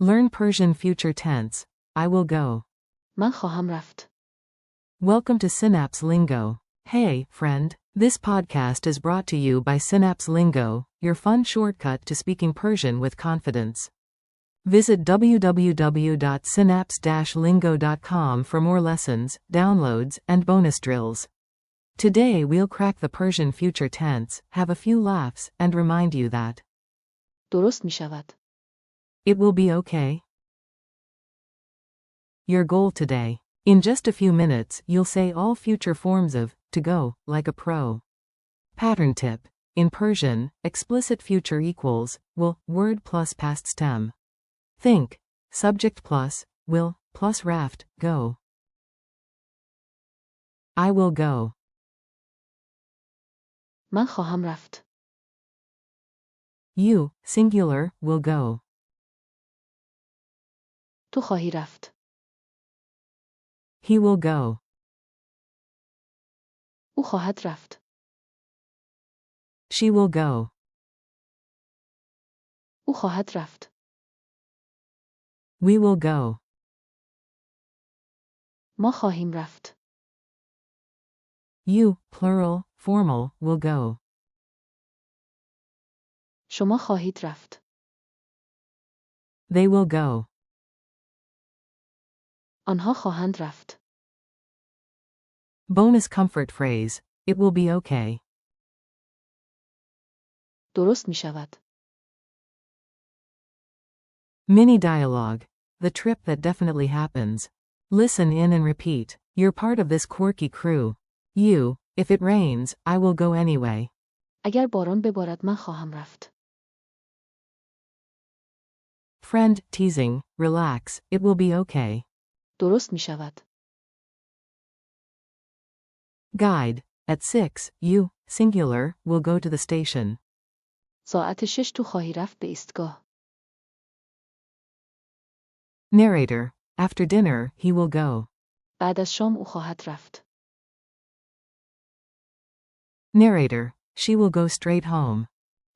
Learn Persian future tense. I will go. من خواهم رفت. Welcome to Synapse Lingo. Hey, friend. This podcast is brought to you by Synapse Lingo, your fun shortcut to speaking Persian with confidence. Visit www.synapse-lingo.com for more lessons, downloads, and bonus drills. Today we'll crack the Persian future tense, have a few laughs, and remind you that درست می شود. it will be okay. Your goal today. In just a few minutes, you'll say all future forms of to go, like a pro. Pattern tip. In Persian, explicit future equals will, word plus past stem. Think. Subject plus will plus raft, go. I will go. من خواهم رفت. You, singular, will go. تو خواهی رفت. He will go. او خواهد رفت. She will go. او خواهد رفت. We will go. ما خواهیم رفت. You, plural, formal, will go. شما خواهید رفت. They will go. آنها خواهند رفت. Bonus comfort phrase. It will be okay. درست می شود. Mini dialogue. The trip that definitely happens. Listen in and repeat. You're part of this quirky crew. You, if it rains, I will go anyway. اگر باران ببارد من خواهم رفت. Friend, teasing, relax, it will be okay. درست می شود. Guide. At 6, you, singular, will go to the station. ساعت 6 تو خواهی رفت به ایستگاه. Narrator. After dinner, he will go. بعد از شام او خواهد رفت. Narrator. She will go straight home.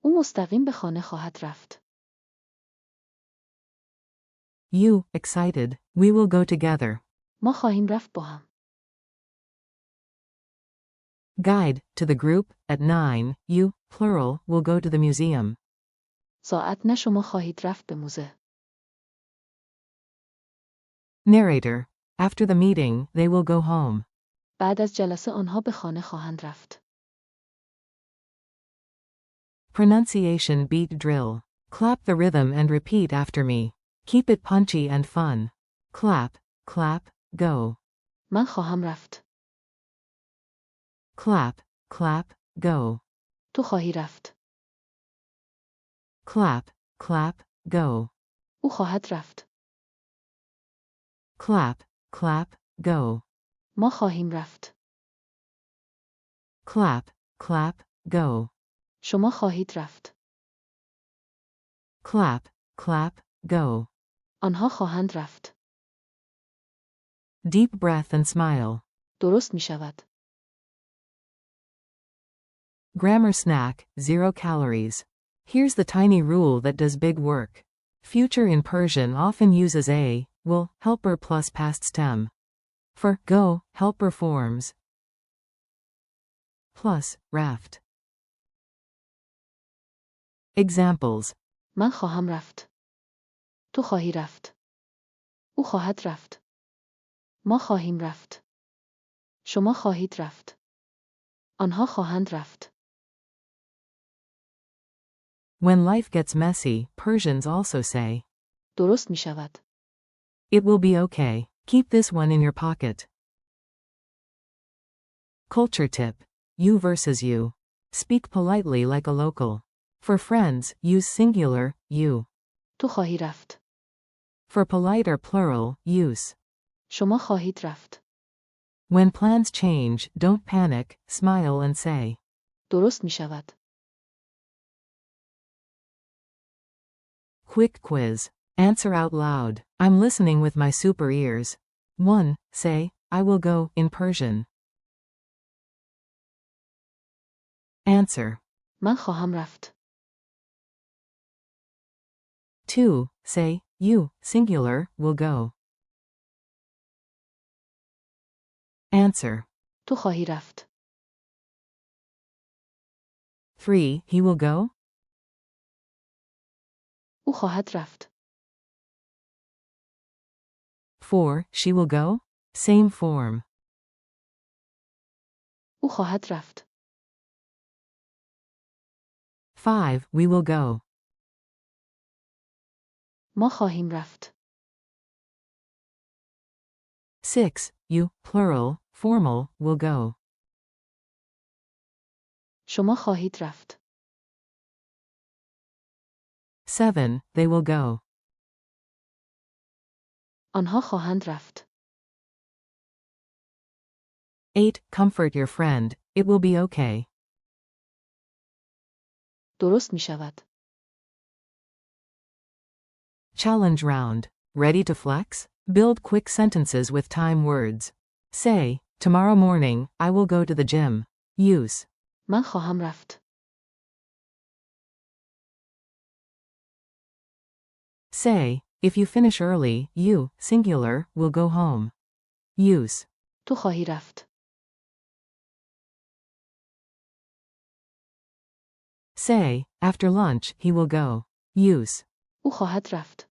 او مستقیم به خانه خواهد رفت. You, excited, we will go together. ما خواهیم رفت با هم. Guide. To the group, at 9, you, plural, will go to the museum. ساعت نه شما خواهید رفت به موزه. Narrator. After the meeting, they will go home. بعد از جلسه آنها به خانه خواهند رفت. Pronunciation beat drill. Clap the rhythm and repeat after me. Keep it punchy and fun. Clap, clap, go. من خواهم رفت. Clap, clap, go. تو خواهی رفت. Clap, clap, go. او خواهد رفت. Clap, clap, go. ما خواهیم رفت. Clap, clap, go. شما خواهید رفت. Clap, clap, go. آنها خواهند رفت. Deep breath and smile. درست می شود. Grammar snack, 0 calories. Here's the tiny rule that does big work. Future in Persian often uses a, will, helper plus past stem. For go, helper forms plus raft. Examples. من خواهم رفت. تو خواهی رفت. او خواهد رفت. ما خواهیم رفت. شما خواهید رفت. آنها خواهند رفت. When life gets messy, Persians also say, درست می شود. it will be okay. Keep this one in your pocket. Culture tip. You versus you. Speak politely like a local. For friends, use singular, you. تو خواهی رفت. For polite or plural, use. شما خواهید رفت. When plans change, don't panic, smile and say. درست می شود. Quick quiz. Answer out loud. I'm listening with my super ears. 1. Say, I will go, in Persian. Answer. من خواهم رفت. 2. Say, you, singular, will go. Answer. تو خواهی رفت. 3. He will go? او خواهد رفت. 4. She will go? Same form. او خواهد رفت. 5. We will go. ما خواهیم رفت. 6. You, plural, formal, will go. شما خواهید رفت. 7. They will go. آنها خواهند رفت. 8. Comfort your friend. It will be okay. درست می شود. Challenge round. Ready to flex? Build quick sentences with time words. Say, tomorrow morning, I will go to the gym. Use. من خواهم رفت. Say, if you finish early, you, singular, will go home. Use. تو خواهی رفت. Say, after lunch, he will go. Use. او خواهد رفت.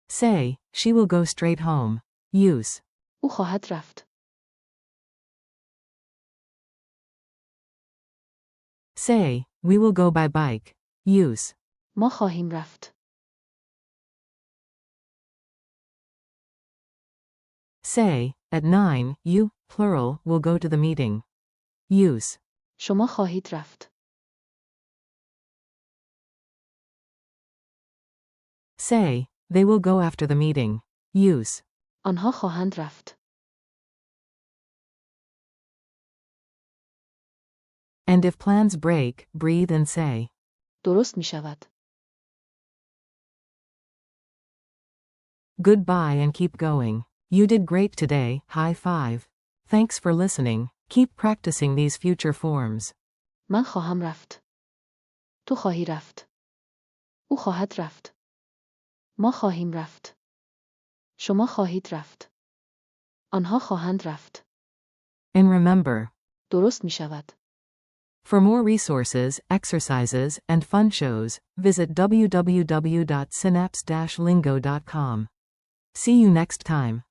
Say, she will go straight home. Use. او خواهد رفت. Say, we will go by bike. Use. ما خواهیم رفت. Say, at 9, you, plural, will go to the meeting. Use. شما خواهید رفت. Say, they will go after the meeting. Use. آنها خواهند رفت. And if plans break, breathe and say. درست می شود. Goodbye and keep going. You did great today, high five. Thanks for listening. Keep practicing these future forms. من خواهم رفت. تو خواهی رفت. او خواهد رفت. ما خواهیم رفت. شما خواهید رفت. آنها خواهند رفت. And remember. درست می شود. For more resources, exercises, and fun shows, visit www.synapse-lingo.com. See you next time.